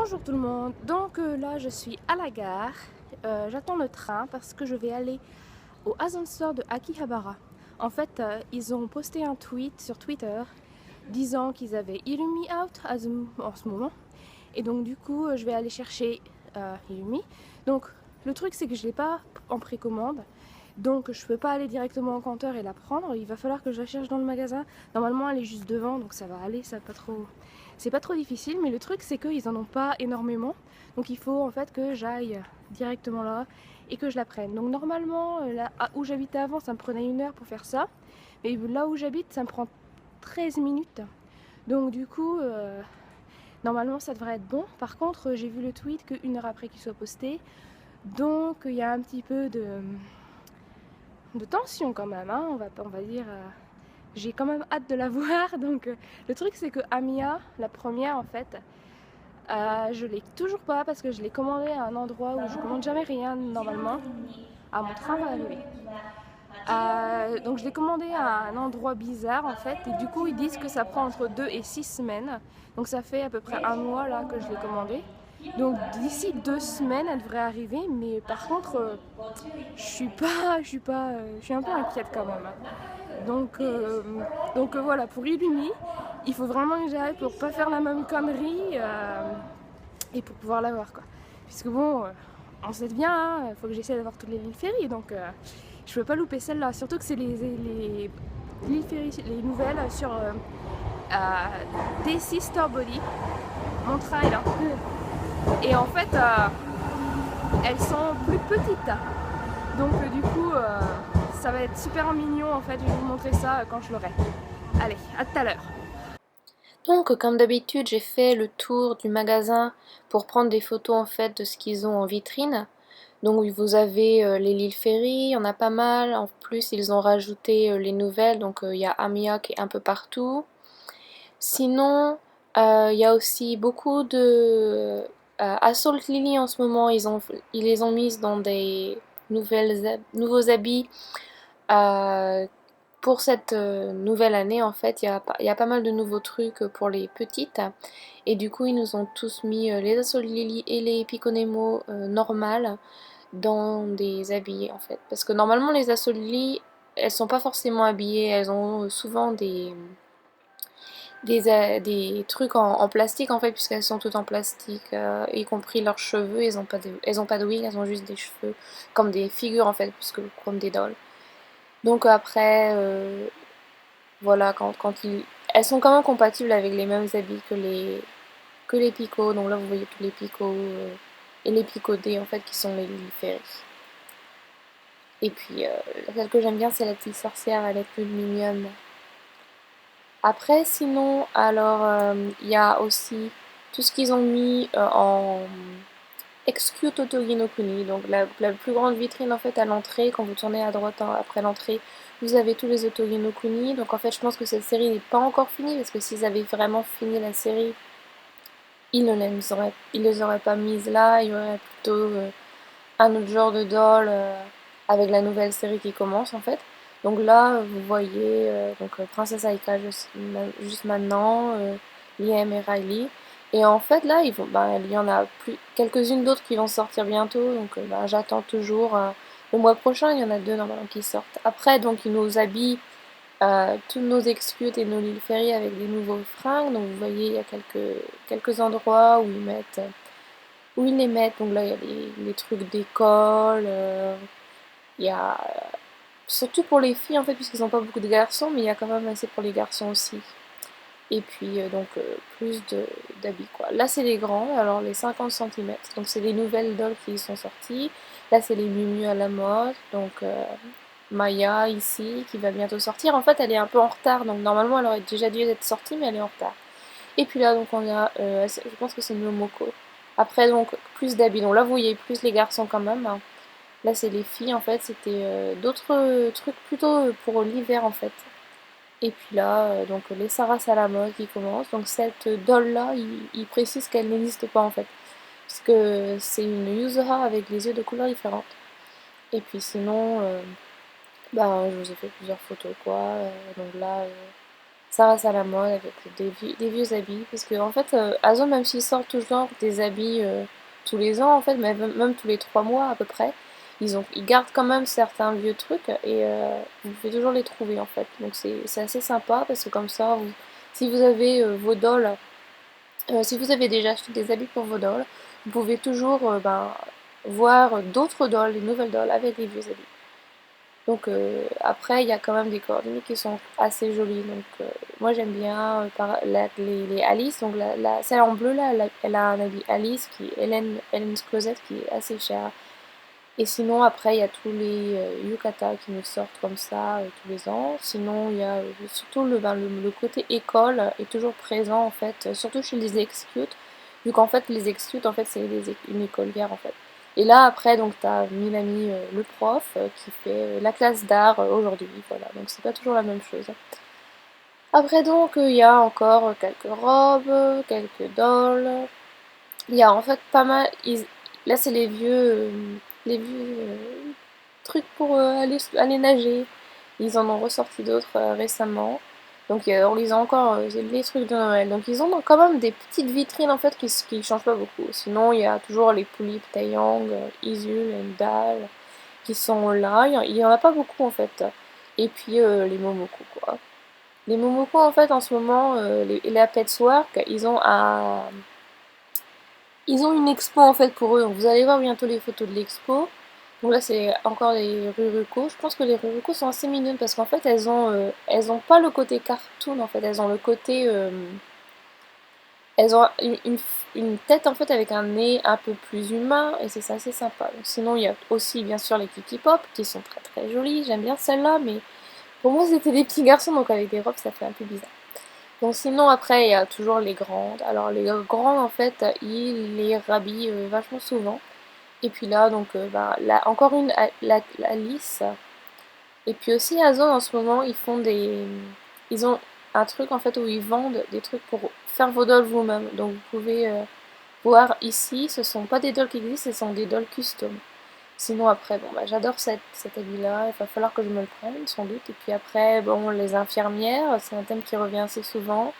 Bonjour tout le monde, donc là je suis à la gare, j'attends le train parce que je vais aller au Store de Akihabara. En fait, ils ont posté un tweet sur Twitter disant qu'ils avaient Illumi out en ce moment. Et donc du coup, je vais aller chercher Illumi. Donc le truc c'est que je ne l'ai pas en précommande. Donc je peux pas aller directement au compteur et la prendre. Il va falloir que je la cherche dans le magasin. Normalement elle est juste devant, donc ça va aller, ça va pas trop. C'est pas trop difficile, mais le truc c'est qu'ils en ont pas énormément. Donc il faut en fait que j'aille directement là et que je la prenne. Donc normalement, là où j'habitais avant, ça me prenait 1 heure pour faire ça. Mais là où j'habite, ça me prend 13 minutes. Donc du coup, normalement ça devrait être bon. Par contre, j'ai vu le tweet que 1 heure après qu'il soit posté. Donc il y a un petit peu de tension quand même, hein, on va dire. J'ai quand même hâte de la voir. Donc le truc c'est que Amiya, la première en fait, je l'ai toujours pas parce que je l'ai commandé à un endroit où je commande jamais rien normalement. Ah, mon train va arriver. Donc je l'ai commandé à un endroit bizarre en fait et du coup ils disent que ça prend entre 2 et 6 semaines. Donc ça fait à peu près un mois là que je l'ai commandé. Donc d'ici 2 semaines elle devrait arriver, mais par contre je suis un peu inquiète quand même. Donc voilà, pour Illumi, il faut vraiment que j'aille pour pas faire la même connerie et pour pouvoir l'avoir quoi. Puisque bon, on sait bien, il faut que j'essaie d'avoir toutes les lignes ferry, donc je peux pas louper celle-là. Surtout que c'est les lignes ferry, les nouvelles sur DC Starbody, mon train est là. Et en fait, elles sont plus petites. Donc du coup, ça va être super mignon en fait. Je vais vous montrer ça quand je l'aurai. Allez, à tout à l'heure. Donc, comme d'habitude, j'ai fait le tour du magasin pour prendre des photos en fait de ce qu'ils ont en vitrine. Donc, vous avez les Lille Ferry, il y en a pas mal. En plus, ils ont rajouté les nouvelles. Donc, il y a Amiya qui est un peu partout. Sinon, il y a aussi beaucoup de Assault Lily en ce moment. Ils les ont mises dans des nouveaux habits. Euh, pour cette nouvelle année, en fait, il y a pas mal de nouveaux trucs pour les petites. Et du coup, ils nous ont tous mis les Assault Lily et les Piconemo normales dans des habits, en fait. Parce que normalement, les Assault Lily, elles sont pas forcément habillées. Elles ont souvent des trucs en plastique, en fait, puisqu'elles sont toutes en plastique, y compris leurs cheveux. Elles ont pas de wig, elles ont juste des cheveux comme des figures, en fait, puisque comme des dolls. Donc après, voilà, elles sont quand même compatibles avec les mêmes habits que les picots. Donc là, vous voyez tous les picots et les picodés, en fait, qui sont les Lily. Et puis, celle que j'aime bien, c'est la petite sorcière, elle est plus mignonne. Après, sinon, alors, il y a aussi tout ce qu'ils ont mis en Excuse Totogi no Kuni, donc la plus grande vitrine en fait à l'entrée. Quand vous tournez à droite après l'entrée, vous avez tous les Otogi no Kuni. Donc en fait, je pense que cette série n'est pas encore finie parce que s'ils avaient vraiment fini la série, ils les auraient pas mises là. Il y aurait plutôt un autre genre de doll avec la nouvelle série qui commence en fait. Donc là, vous voyez Princesse Aika juste maintenant, Liam et Riley. Et en fait, là, il y en a plus quelques-unes d'autres qui vont sortir bientôt. Donc j'attends toujours. Le mois prochain, il y en a deux normalement qui sortent. Après, donc ils nous habillent tous nos excuses et nos Lille Ferry avec des nouveaux fringues. Donc vous voyez, il y a quelques endroits où ils les mettent. Donc là, il y a les trucs d'école. Il y a surtout pour les filles en fait, puisqu'ils n'ont pas beaucoup de garçons, mais il y a quand même assez pour les garçons aussi. Et puis plus d'habits quoi. Là c'est les grands, alors les 50 cm, donc c'est les nouvelles dolls qui sont sorties. Là c'est les Mumu à la mode, donc Maya ici qui va bientôt sortir. En fait elle est un peu en retard, donc normalement elle aurait déjà dû être sortie, mais elle est en retard. Et puis là donc on a, je pense que c'est Momoko. Après donc plus d'habits, donc là vous voyez plus les garçons quand même, hein. Là c'est les filles en fait, c'était d'autres trucs plutôt pour l'hiver en fait. Et puis là, donc les Sarah Salamos qui commencent. Donc cette doll là, il précise qu'elle n'existe pas en fait. Parce que c'est une Yuzura avec les yeux de couleurs différentes. Et puis sinon, je vous ai fait plusieurs photos quoi. Donc là, ça reste à la mode avec des vieux habits. Parce que en fait, Ozone, même s'ils sortent toujours des habits tous les ans, en fait, même tous les 3 mois à peu près, ils gardent quand même certains vieux trucs et vous pouvez toujours les trouver en fait. Donc c'est assez sympa parce que comme ça, si vous avez vos dolls, si vous avez déjà acheté des habits pour vos dolls, vous pouvez toujours voir d'autres dolls, des nouvelles dolls avec les vieux habits. Donc après, il y a quand même des coordonnées qui sont assez jolies. Donc moi j'aime bien les Alice. Donc celle en bleu là, elle a un habit Alice qui est Helen's Closet qui est assez cher. Et sinon après il y a tous les yukata qui nous sortent comme ça tous les ans. Sinon il y a surtout le côté école est toujours présent en fait, surtout chez les Execute. Vu qu'en fait les Execute en fait c'est une écolière en fait. Et là après donc t'as Minami le prof qui fait la classe d'art aujourd'hui, voilà, donc c'est pas toujours la même chose. Après donc il y a encore quelques robes, quelques dolls. Il y a en fait pas mal. Là c'est les vieux trucs pour aller nager. Ils en ont ressorti d'autres récemment. Donc ils ont encore les trucs de Noël. Donc ils ont quand même des petites vitrines en fait qui changent pas beaucoup. Sinon il y a toujours les Poulip, Taeyang, Isul, Endal qui sont là. Il y en a pas beaucoup en fait. Et puis les Momoko quoi. Les Momoko en fait en ce moment, les Petswork, ils ont une expo en fait pour eux. Donc vous allez voir bientôt les photos de l'expo. Donc là c'est encore les Ruruko. Je pense que les Ruruko sont assez mignonnes parce qu'en fait elles ont pas le côté cartoon en fait. Elles ont le côté elles ont une tête en fait avec un nez un peu plus humain et c'est assez sympa. Donc, sinon il y a aussi bien sûr les Kiki Pop qui sont très très jolies. J'aime bien celles-là mais pour moi c'était des petits garçons donc avec des robes ça fait un peu bizarre. Donc sinon après il y a toujours les grandes. Alors les grandes en fait ils les rhabillent vachement souvent. Et puis là donc là, encore une la Alice. Et puis aussi à Zone en ce moment ils ont un truc en fait où ils vendent des trucs pour faire vos dolls vous-même. Donc vous pouvez voir ici, ce sont pas des dolls qui existent, ce sont des dolls custom. Sinon après, bon bah j'adore cet habit-là, il va falloir que je me le prenne sans doute. Et puis après, bon les infirmières, c'est un thème qui revient assez souvent.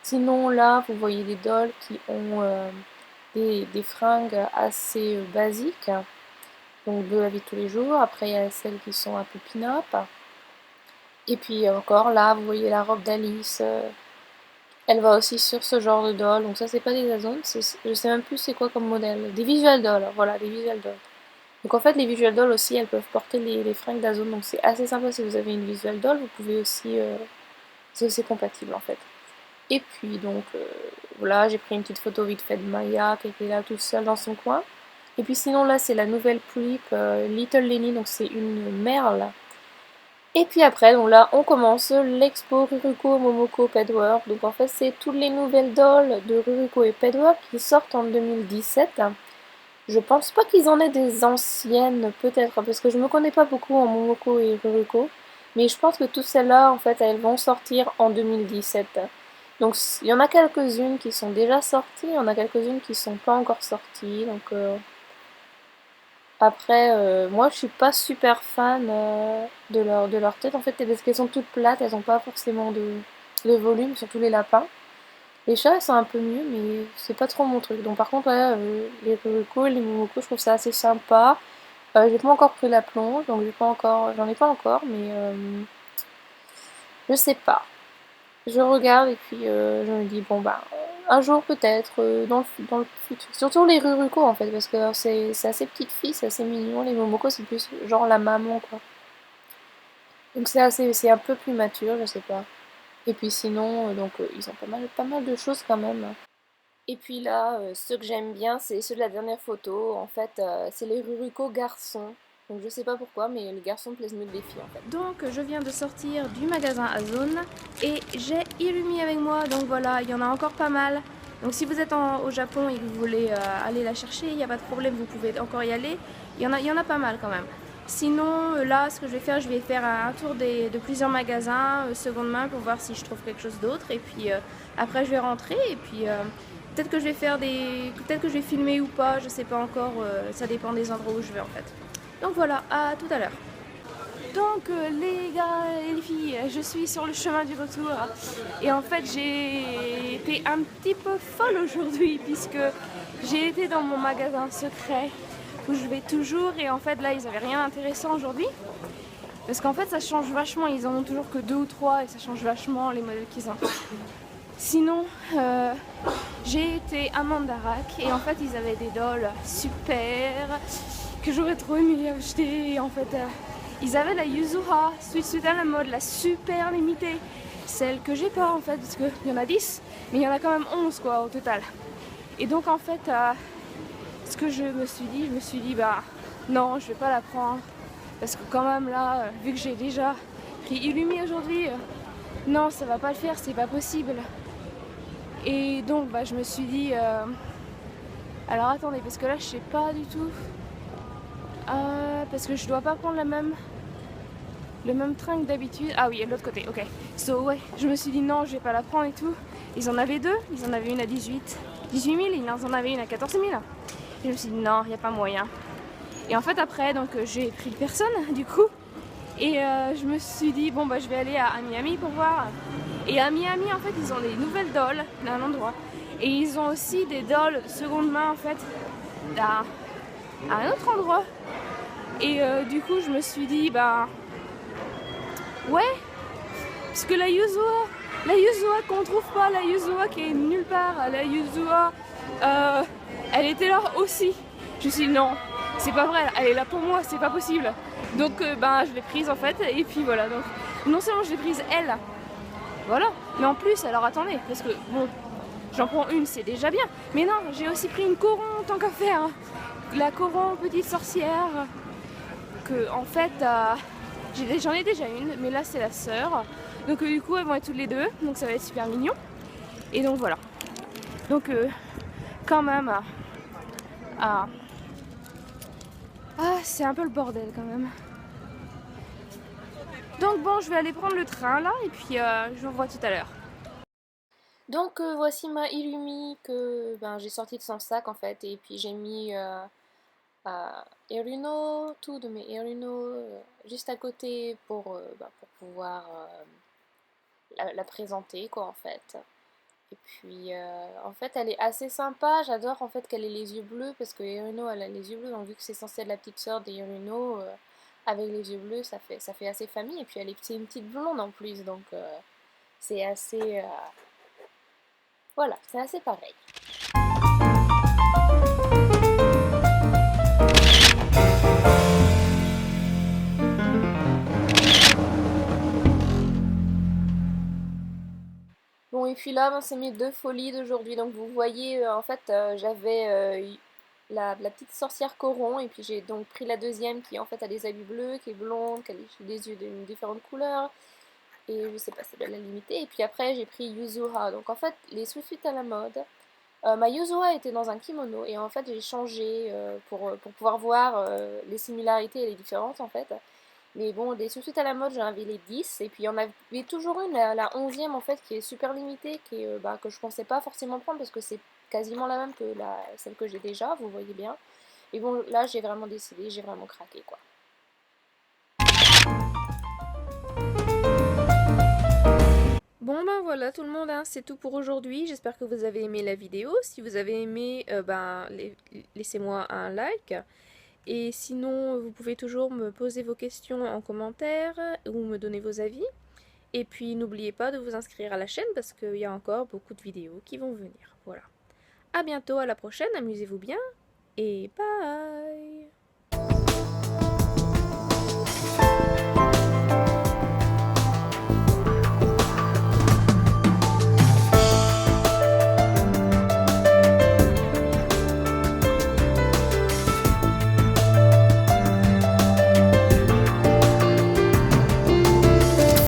Sinon là, vous voyez des dolls qui ont des fringues assez basiques, donc de la vie de tous les jours. Après il y a celles qui sont un peu pin-up. Et puis encore là, vous voyez la robe d'Alice. Elle va aussi sur ce genre de doll. Donc ça c'est pas des Azones, je sais même plus c'est quoi comme modèle. Des visual dolls, voilà, des visual dolls. Donc en fait les visual dolls aussi elles peuvent porter les fringues d'Azone. Donc c'est assez sympa si vous avez une visual doll, vous pouvez aussi... c'est aussi compatible en fait. Et puis donc voilà, j'ai pris une petite photo vite fait de Maya qui était là toute seule dans son coin. Et puis sinon là c'est la nouvelle Poulip Little Lenny, donc c'est une merle. Et puis après, donc là, on commence l'expo Ruruko Momoko Pedwork. Donc en fait, c'est toutes les nouvelles dolls de Ruruko et Pedwork qui sortent en 2017. Je pense pas qu'ils en aient des anciennes, peut-être, parce que je me connais pas beaucoup en Momoko et Ruruko. Mais je pense que toutes celles-là, en fait, elles vont sortir en 2017. Donc il y en a quelques-unes qui sont déjà sorties, il y en a quelques-unes qui sont pas encore sorties. Donc après, moi je suis pas super fan de leur tête en fait, parce qu'elles sont toutes plates, elles ont pas forcément de volume, surtout les lapins. Les chats, elles sont un peu mieux, mais c'est pas trop mon truc. Donc par contre, ouais, les Ruruko et les Momoko, je trouve ça assez sympa. J'ai pas encore pris la plonge, donc j'en ai pas encore, mais je sais pas. Je regarde et puis je me dis bon bah un jour peut-être dans le futur. Surtout les Ruruko en fait parce que c'est assez petite fille, c'est assez mignon. Les Momoko c'est plus genre la maman quoi. Donc c'est un peu plus mature, je sais pas. Et puis sinon donc ils ont pas mal de choses quand même. Et puis là, ceux que j'aime bien, c'est ceux de la dernière photo. En fait, c'est les Ruruko garçons. Donc je sais pas pourquoi, mais les garçons me plaisent mieux que les filles en fait. Donc je viens de sortir du magasin Azone et j'ai Irumi avec moi, donc voilà, il y en a encore pas mal. Donc si vous êtes au Japon et que vous voulez aller la chercher, il n'y a pas de problème, vous pouvez encore y aller. Il y en a pas mal quand même. Sinon là, ce que je vais faire un tour de plusieurs magasins seconde main pour voir si je trouve quelque chose d'autre. Et puis après je vais rentrer et puis peut-être que je vais peut-être que je vais filmer ou pas, je sais pas encore, ça dépend des endroits où je vais en fait. Donc voilà, à tout à l'heure. Donc les gars et les filles, je suis sur le chemin du retour et en fait j'ai été un petit peu folle aujourd'hui puisque j'ai été dans mon magasin secret où je vais toujours et en fait là ils avaient rien d'intéressant aujourd'hui parce qu'en fait ça change vachement, ils en ont toujours que 2 ou 3 et ça change vachement les modèles qu'ils ont. Sinon j'ai été à Mandarak et en fait ils avaient des dolls super que j'aurais trop aimé acheter et en fait ils avaient la Yuzuha, suite à la mode, la super limitée, celle que j'ai pas en fait, parce qu'il y en a 10, mais il y en a quand même 11 quoi au total. Et donc en fait, ce que je me suis dit bah non, je vais pas la prendre, parce que quand même là, vu que j'ai déjà pris Illumi aujourd'hui, non ça va pas le faire, c'est pas possible. Et donc bah je me suis dit, alors attendez, parce que là je sais pas du tout. Parce que je dois pas prendre le même train que d'habitude. Ah oui, de l'autre côté, ok. So ouais, je me suis dit non, je vais pas la prendre et tout. Ils en avaient 2, ils en avaient une à 18 000, ils en avaient une à 14 000. Et je me suis dit non, il n'y a pas moyen. Et en fait après, donc j'ai pris personne du coup. Et je me suis dit bon bah je vais aller à Miami pour voir. Et à Miami en fait ils ont des nouvelles dolls d'un endroit. Et ils ont aussi des dolls de seconde main en fait à un autre endroit. Et du coup je me suis dit bah ouais, parce que la Yuzuha qu'on trouve pas, la Yuzuha qui est nulle part, la Yuzuha elle était là aussi. Je me suis dit non, c'est pas vrai, elle est là pour moi, c'est pas possible. Donc ben je l'ai prise en fait et puis voilà. Donc non seulement je l'ai prise elle, voilà, mais en plus alors attendez, parce que bon j'en prends une c'est déjà bien, mais non j'ai aussi pris une Coron tant qu'à faire, hein. La Coron petite sorcière que en fait j'en ai déjà une, mais là c'est la sœur. Donc du coup elles vont être toutes les deux, donc ça va être super mignon. Et donc voilà. Donc quand même, c'est un peu le bordel quand même. Donc bon, je vais aller prendre le train là et puis je vous revois tout à l'heure. Donc voici ma Illumi que j'ai sorti de son sac en fait, et puis j'ai mis Eruno, tout de mes Eruno juste à côté pour pouvoir la présenter quoi en fait. Et puis en fait elle est assez sympa, j'adore en fait qu'elle ait les yeux bleus parce que Eruno elle a les yeux bleus, donc vu que c'est censé être la petite sœur d'Eruno, avec les yeux bleus ça fait assez famille, et puis c'est une petite blonde en plus, donc c'est assez voilà, c'est assez pareil. Bon, et puis là, c'est mes 2 folies d'aujourd'hui. Donc vous voyez, en fait, j'avais la petite sorcière Coron, et puis j'ai donc pris la deuxième qui en fait a des habits bleus, qui est blonde, qui a des yeux d'une différente couleur, et je sais pas, c'est de la limitée. Et puis après, j'ai pris Yuzuha. Donc en fait, les sous-suites à la mode. Ma Yuzuha était dans un kimono, et en fait, j'ai changé pour pouvoir voir les similarités et les différences en fait. Mais bon, des sous-suites à la mode, j'en avais les 10. Et puis il y en avait toujours une, la 11e en fait, qui est super limitée, que je pensais pas forcément prendre parce que c'est quasiment la même que celle que j'ai déjà, vous voyez bien. Et bon, là j'ai vraiment décidé, j'ai vraiment craqué quoi. Bon ben voilà tout le monde, hein, c'est tout pour aujourd'hui. J'espère que vous avez aimé la vidéo. Si vous avez aimé, laissez-moi un like. Et sinon, vous pouvez toujours me poser vos questions en commentaire ou me donner vos avis. Et puis n'oubliez pas de vous inscrire à la chaîne parce qu'il y a encore beaucoup de vidéos qui vont venir. Voilà. À bientôt, à la prochaine, amusez-vous bien et bye!